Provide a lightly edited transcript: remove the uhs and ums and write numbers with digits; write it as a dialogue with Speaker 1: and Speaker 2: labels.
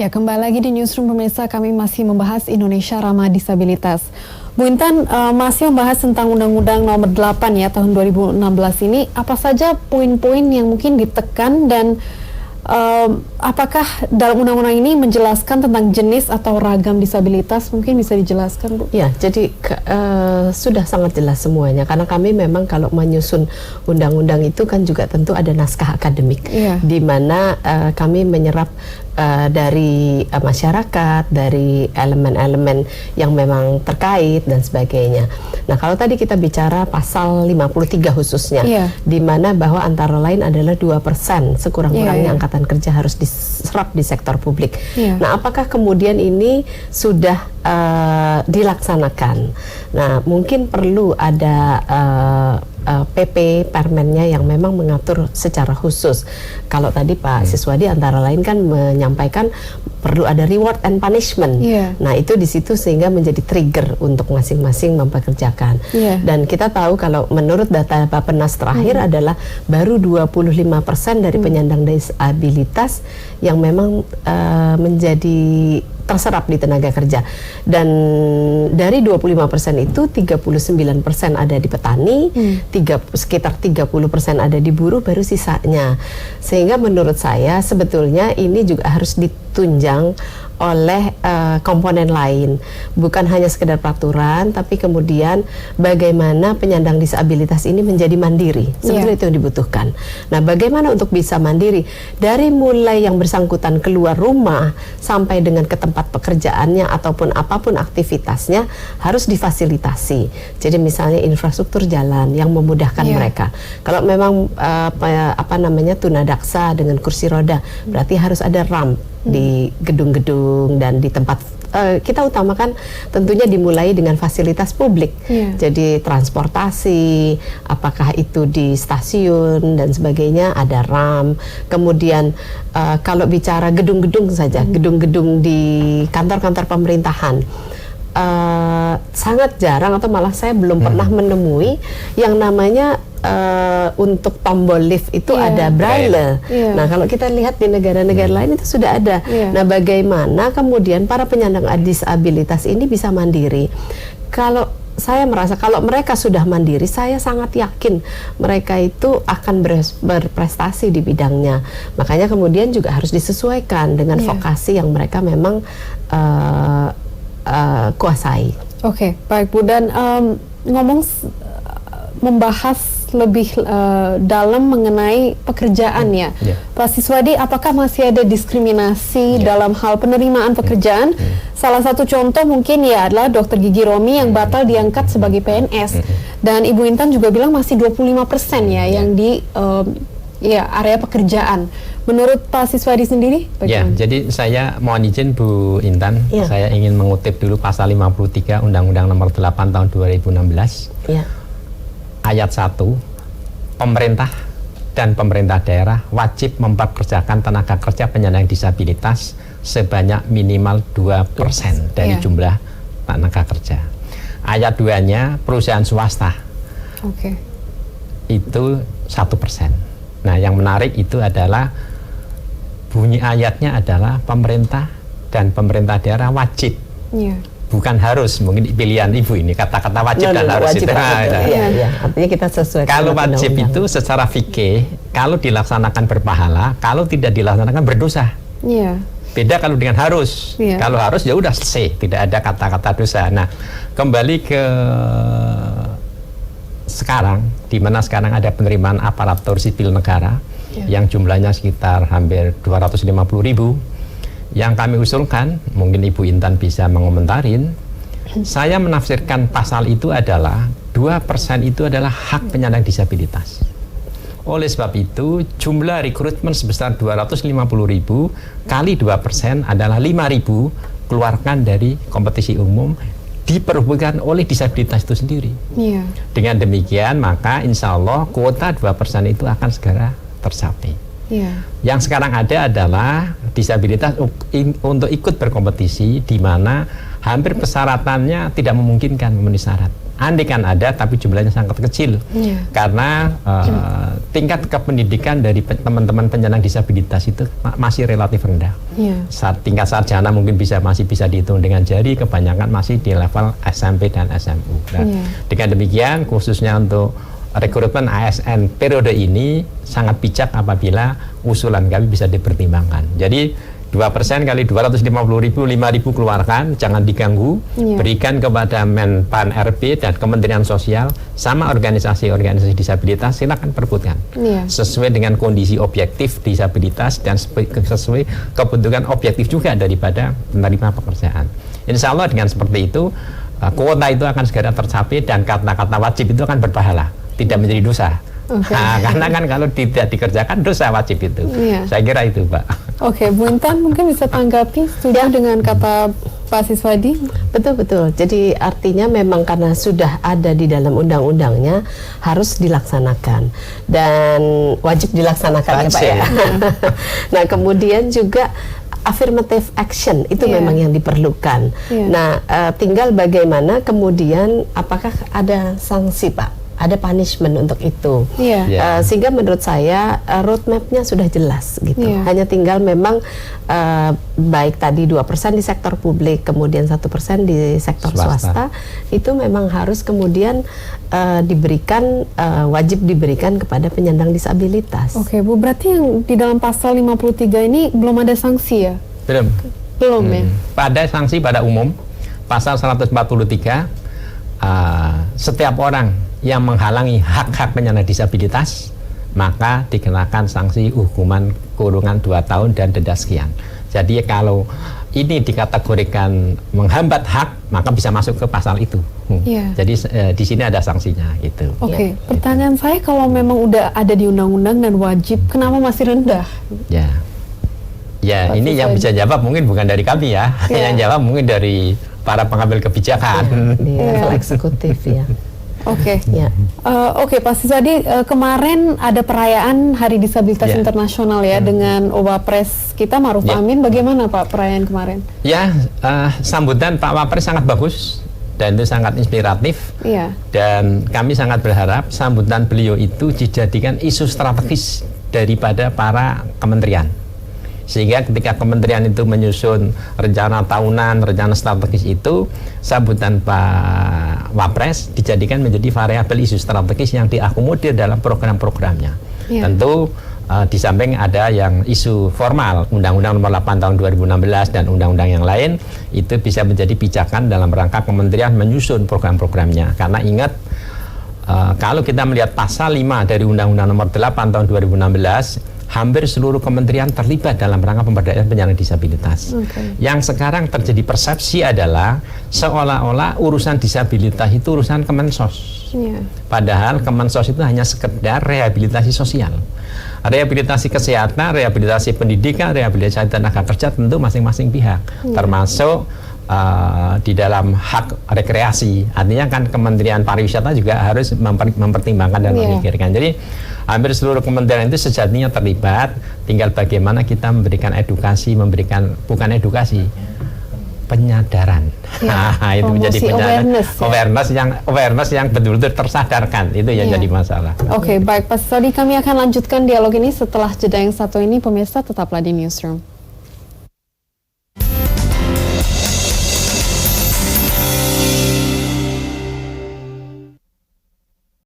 Speaker 1: Ya, kembali lagi di Newsroom pemirsa, kami masih membahas Indonesia Ramah Disabilitas. Bu Intan, masih membahas tentang Undang-Undang Nomor 8 ya tahun 2016 ini. Apa saja poin-poin yang mungkin ditekan dan apakah dalam undang-undang ini menjelaskan tentang jenis atau ragam disabilitas? Mungkin bisa dijelaskan, Bu?
Speaker 2: Ya, jadi sudah sangat jelas semuanya. Karena kami memang kalau menyusun undang-undang itu kan juga tentu ada naskah akademik, di mana kami menyerap dari masyarakat, dari elemen-elemen yang memang terkait dan sebagainya. Nah, kalau tadi kita bicara pasal 53 khususnya, di mana bahwa antara lain adalah 2% sekurang-kurangnya angkatan kerja harus diserap di sektor publik. Nah, apakah kemudian ini sudah dilaksanakan? Nah, mungkin perlu ada PP permennya yang memang mengatur secara khusus. Kalau tadi Pak Siswadi antara lain kan menyampaikan perlu ada reward and punishment. Nah, itu di situ sehingga menjadi trigger untuk masing-masing mempekerjakan. Dan kita tahu kalau menurut data Bappenas terakhir adalah baru 25% dari penyandang disabilitas yang memang menjadi terserap di tenaga kerja. Dan dari 25% itu 39% ada di petani, sekitar 30% ada di buruh, baru sisanya. Sehingga menurut saya sebetulnya ini juga harus ditunjang oleh komponen lain, bukan hanya sekedar peraturan, tapi kemudian bagaimana penyandang disabilitas ini menjadi mandiri. Sebetulnya itu yang dibutuhkan. Nah, bagaimana untuk bisa mandiri dari mulai yang bersangkutan keluar rumah sampai dengan ke tempat pekerjaannya ataupun apapun aktivitasnya harus difasilitasi. Jadi misalnya infrastruktur jalan yang memudahkan mereka. Kalau memang tunadaksa dengan kursi roda, berarti harus ada ramp di gedung-gedung dan di tempat kita utamakan tentunya dimulai dengan fasilitas publik. Jadi transportasi, apakah itu di stasiun dan sebagainya ada RAM. Kemudian kalau bicara gedung-gedung saja, gedung-gedung di kantor-kantor pemerintahan, sangat jarang atau malah saya belum pernah menemui yang namanya untuk tombol lift itu ada braille. Nah, kalau kita lihat di negara-negara lain itu sudah ada. Nah, bagaimana kemudian para penyandang disabilitas ini bisa mandiri? Kalau saya merasa kalau mereka sudah mandiri, saya sangat yakin mereka itu akan berprestasi di bidangnya. Makanya kemudian juga harus disesuaikan dengan vokasi yang mereka memang kuasai.
Speaker 1: Oke, baik Bu. Dan membahas lebih dalam mengenai pekerjaan ya, Pak Siswadi, apakah masih ada diskriminasi dalam hal penerimaan pekerjaan? Salah satu contoh mungkin ya adalah Dokter Gigi Romi yang batal diangkat sebagai PNS, dan Ibu Intan juga bilang masih 25% ya yang di area pekerjaan. Menurut Pak Siswadi sendiri bagaimana?
Speaker 3: Ya, jadi saya mohon izin Bu Intan, saya ingin mengutip dulu pasal 53 Undang-Undang Nomor 8 tahun 2016. Ayat 1, pemerintah dan pemerintah daerah wajib mempekerjakan tenaga kerja penyandang disabilitas sebanyak minimal 2% dari jumlah tenaga kerja. Ayat 2-nya perusahaan swasta itu 1%. Nah, yang menarik itu adalah bunyi ayatnya adalah pemerintah dan pemerintah daerah wajib. Bukan harus, mungkin pilihan Ibu ini kata-kata wajib dan harus
Speaker 2: wajib
Speaker 3: itu.
Speaker 2: Artinya kita sesuai.
Speaker 3: Kalau wajib itu secara fikih, kalau dilaksanakan berpahala, kalau tidak dilaksanakan berdosa. Beda kalau dengan harus. Kalau harus ya udah selesai, tidak ada kata-kata dosa. Nah, kembali ke sekarang, di mana sekarang ada penerimaan aparatur sipil negara yang jumlahnya sekitar hampir 250.000. Yang kami usulkan, mungkin Ibu Intan bisa mengomentarin, saya menafsirkan pasal itu adalah 2% itu adalah hak penyandang disabilitas. Oleh sebab itu, jumlah rekrutmen sebesar 250.000 kali 2% adalah 5.000 keluarkan dari kompetisi umum diperhubungkan oleh disabilitas itu sendiri. Dengan demikian, maka insya Allah kuota 2% itu akan segera tercapai. Yang sekarang ada adalah disabilitas untuk ikut berkompetisi di mana hampir persyaratannya tidak memungkinkan memenuhi syarat. andai kan ada, tapi jumlahnya sangat kecil. Karena tingkat kependidikan dari teman-teman penyandang disabilitas itu masih relatif rendah. Tingkat sarjana mungkin masih bisa dihitung dengan jari, kebanyakan masih di level SMP dan SMU. Nah, dengan demikian khususnya untuk rekrutmen ASN periode ini sangat bijak apabila usulan kami bisa dipertimbangkan. Jadi 2% kali 250.000, 5.000 keluarkan, jangan diganggu, berikan kepada Menpan RB dan Kementerian Sosial sama organisasi-organisasi disabilitas, silakan perbutkan sesuai dengan kondisi objektif disabilitas dan sesuai kebutuhan objektif juga daripada penerima pekerjaan. Insya Allah dengan seperti itu kuota itu akan segera tercapai dan kata-kata wajib itu akan berpahala, tidak menjadi dosa. Karena kan kalau tidak dikerjakan dosa wajib itu. Saya kira itu, Pak.
Speaker 1: Oke, Bu Intan mungkin bisa tanggapi setuju dengan kata Pak Siswadi?
Speaker 2: Betul. Jadi artinya memang karena sudah ada di dalam undang-undangnya harus dilaksanakan dan wajib dilaksanakan ya Pak ya. Nah kemudian juga affirmative action itu memang yang diperlukan. Nah tinggal bagaimana kemudian apakah ada sanksi Pak? Ada punishment untuk itu, sehingga menurut saya roadmapnya sudah jelas gitu. Hanya tinggal memang baik tadi 2% di sektor publik, kemudian 1% di sektor swasta itu memang harus kemudian diberikan wajib diberikan kepada penyandang disabilitas.
Speaker 1: Oke Bu, berarti yang di dalam pasal 53 ini belum ada sanksi ya? Belum ya?
Speaker 3: Pada sanksi pada umum pasal 143 setiap orang yang menghalangi hak-hak penyandang disabilitas maka dikenakan sanksi hukuman kurungan 2 tahun dan denda sekian. Jadi kalau ini dikategorikan menghambat hak maka bisa masuk ke pasal itu. Jadi di sini ada sanksinya gitu.
Speaker 1: Oke, pertanyaan saya kalau memang udah ada di undang-undang dan wajib, kenapa masih rendah?
Speaker 3: Ya ini yang bisa jawab mungkin bukan dari kami ya. Yang jawab mungkin dari para pengambil kebijakan.
Speaker 2: Level eksekutif ya.
Speaker 1: Oke, Pak Siswadi, kemarin ada perayaan Hari Disabilitas Internasional ya dengan Wapres kita Ma'ruf Amin. Bagaimana Pak perayaan kemarin?
Speaker 3: Sambutan Pak Wapres sangat bagus dan itu sangat inspiratif. Dan kami sangat berharap sambutan beliau itu dijadikan isu strategis daripada para kementerian. Sehingga ketika kementerian itu menyusun rencana tahunan, rencana strategis itu, sambutan Pak Wapres dijadikan menjadi variabel isu strategis yang diakomodir dalam program-programnya. Tentu di samping ada yang isu formal, Undang-Undang Nomor 8 Tahun 2016 dan undang-undang yang lain, itu bisa menjadi pijakan dalam rangka kementerian menyusun program-programnya. Karena ingat, kalau kita melihat pasal 5 dari Undang-Undang Nomor 8 Tahun 2016, hampir seluruh kementerian terlibat dalam rangka pemberdayaan penyandang disabilitas. Yang sekarang terjadi persepsi adalah seolah-olah urusan disabilitas itu urusan Kemensos. Padahal Kemensos itu hanya sekedar rehabilitasi sosial. Rehabilitasi kesehatan, rehabilitasi pendidikan, rehabilitasi tenaga kerja tentu masing-masing pihak, termasuk di dalam hak rekreasi. Artinya kan Kementerian Pariwisata juga harus mempertimbangkan dan memikirkan. Jadi hampir seluruh kementerian itu sejatinya terlibat, tinggal bagaimana kita memberikan edukasi, bukan edukasi, penyadaran. Itu menjadi awareness yang betul-betul tersadarkan, itu yang jadi masalah.
Speaker 1: Oke, baik Pak Siswadi, kami akan lanjutkan dialog ini setelah jeda yang satu ini. Pemirsa tetaplah di Newsroom.